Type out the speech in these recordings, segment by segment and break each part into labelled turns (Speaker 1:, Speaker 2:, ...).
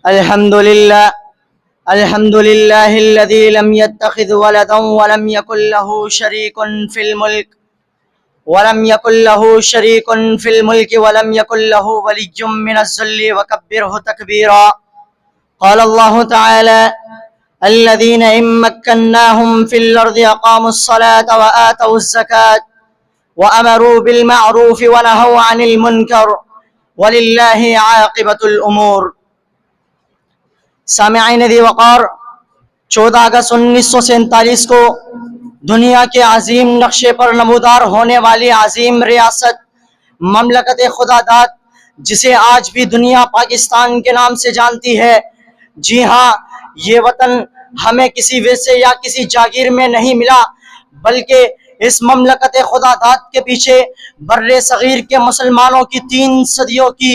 Speaker 1: الحمد لله الذي لم يتخذ ولدا ولم يكن له شريك في الملك ولم يكن له ولي من الذل وكبره تكبيرا. قال الله تعالى: الذين إن مكناهم في الأرض أقاموا الصلاة وآتوا الزكاة وأمروا بالمعروف ونهوا عن المنكر وللہ عاقبۃ الامور. سامعین ذی وقار، 14 اگست 1947 کو دنیا کے عظیم نقشے پر نمودار ہونے والی عظیم ریاست مملکت خدا داد، جسے آج بھی دنیا پاکستان کے نام سے جانتی ہے، جی ہاں، یہ وطن ہمیں کسی ویسے یا کسی جاگیر میں نہیں ملا، بلکہ اس مملکت خدا داد کے پیچھے بر صغیر کے مسلمانوں کی 3 صدیوں کی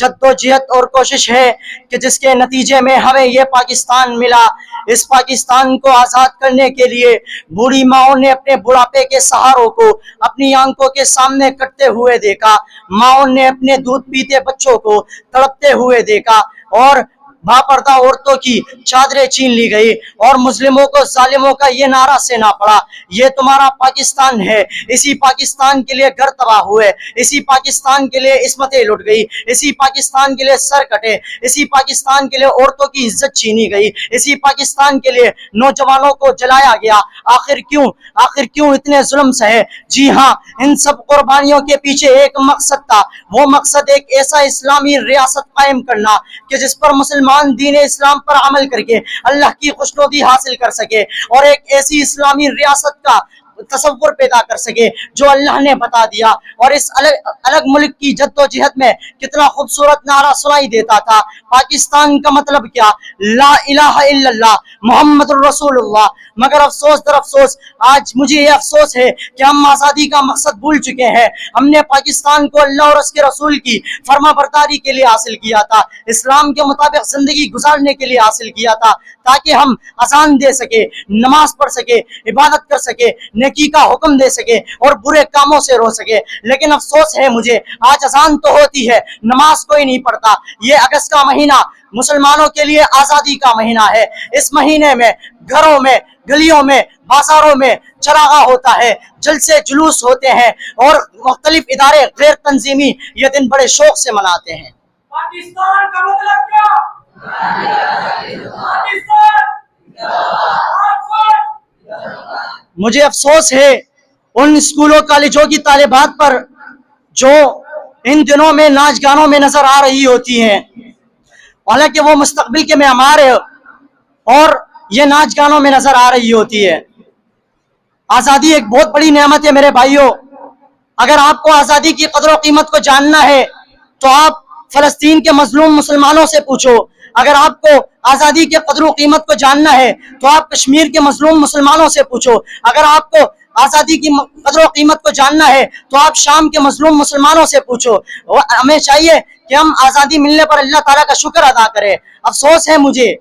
Speaker 1: جد و جہد اور کوشش ہے کہ جس کے نتیجے میں ہمیں یہ پاکستان ملا. اس پاکستان کو آزاد کرنے کے لیے بوڑھی ماؤں نے اپنے بڑھاپے کے سہاروں کو اپنی آنکھوں کے سامنے کٹتے ہوئے دیکھا، ماؤں نے اپنے دودھ پیتے بچوں کو تڑپتے ہوئے دیکھا، اور باپردہ عورتوں کی چادریں چھین لی گئی، اور مظلوموں کو ظالموں کا یہ نعرہ سننا پڑا: یہ تمہارا پاکستان ہے. اسی پاکستان کے لیے گھر تباہ ہوئے، اسی پاکستان کے لیے عصمتیں لٹ گئی، اسی پاکستان کے لیے سر کٹے، اسی پاکستان کے لیے عورتوں کی عزت چھینی گئی، اسی پاکستان کے لیے نوجوانوں کو جلایا گیا. آخر کیوں اتنے ظلم سہے؟ جی ہاں، ان سب قربانیوں کے پیچھے ایک مقصد تھا. وہ مقصد ایک ایسا اسلامی ریاست قائم کرنا کہ جس پر مسلمان دین اسلام پر عمل کر کے اللہ کی خوشنودی حاصل کر سکے، اور ایک ایسی اسلامی ریاست کا تصور پیدا کر سکے جو اللہ نے بتا دیا. اور اس الگ ملک کی جد و جہد میں کتنا خوبصورت نعرہ سنائی دیتا تھا: پاکستان کا مطلب کیا؟ لا الہ الا اللہ محمد الرسول اللہ. مگر افسوس در افسوس، آج مجھے یہ افسوس ہے کہ ہم آزادی کا مقصد بھول چکے ہیں. ہم نے پاکستان کو اللہ اور اس کے رسول کی فرما برداری کے لیے حاصل کیا تھا، اسلام کے مطابق زندگی گزارنے کے لیے حاصل کیا تھا، تاکہ ہم اذان دے سکے، نماز پڑھ سکے، عبادت کر سکے، نیکی کا حکم دے سکے اور برے کاموں سے رو سکے. لیکن افسوس ہے مجھے، آج اذان تو ہوتی ہے، نماز کوئی نہیں پڑھتا. یہ اگست کا مہینہ مسلمانوں کے لیے آزادی کا مہینہ ہے. اس مہینے میں گھروں میں، گلیوں میں، بازاروں میں چراغاں ہوتا ہے، جلسے جلوس ہوتے ہیں، اور مختلف ادارے غیر تنظیمی یہ دن بڑے شوق سے مناتے ہیں.
Speaker 2: پاکستان کا مطلب کیا؟
Speaker 1: مجھے افسوس ہے ان اسکولوں کالجوں کی طالبات پر جو ان دنوں میں ناچ گانوں میں نظر آ رہی ہوتی ہیں. حالانکہ وہ مستقبل کے معمار ہے اور یہ ناچ گانوں میں نظر آ رہی ہوتی ہے. آزادی ایک بہت بڑی نعمت ہے میرے بھائیوں. اگر آپ کو آزادی کی قدر و قیمت کو جاننا ہے تو آپ فلسطین کے مظلوم مسلمانوں سے پوچھو. اگر آپ کو آزادی کے قدر و قیمت کو جاننا ہے تو آپ کشمیر کے مظلوم مسلمانوں سے پوچھو. اگر آپ کو آزادی کی قدر و قیمت کو جاننا ہے تو آپ شام کے مظلوم مسلمانوں سے پوچھو. ہمیں چاہیے کہ ہم آزادی ملنے پر اللہ تعالیٰ کا شکر ادا کریں. افسوس ہے مجھے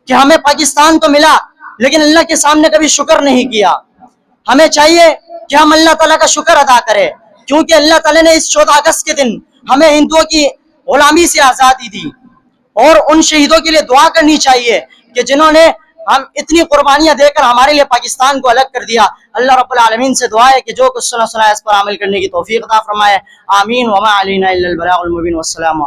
Speaker 1: کہ ہمیں پاکستان تو ملا لیکن اللہ کے سامنے کبھی شکر نہیں کیا. ہمیں چاہیے کہ ہم اللہ تعالیٰ کا شکر ادا کریں، کیونکہ اللہ تعالیٰ نے اس 14 اگست کے دن ہمیں ہندوؤں کی غلامی سے آزادی دی. اور ان شہیدوں کے لیے دعا کرنی چاہیے کہ جنہوں نے ہم اتنی قربانیاں دے کر ہمارے لیے پاکستان کو الگ کر دیا. اللہ رب العالمین سے دعا ہے کہ جو کچھ سنا اس پر عمل کرنے کی توفیق عطا فرمائے. آمین. وما علینا الا البلاغ المبین. والسلام علیکم.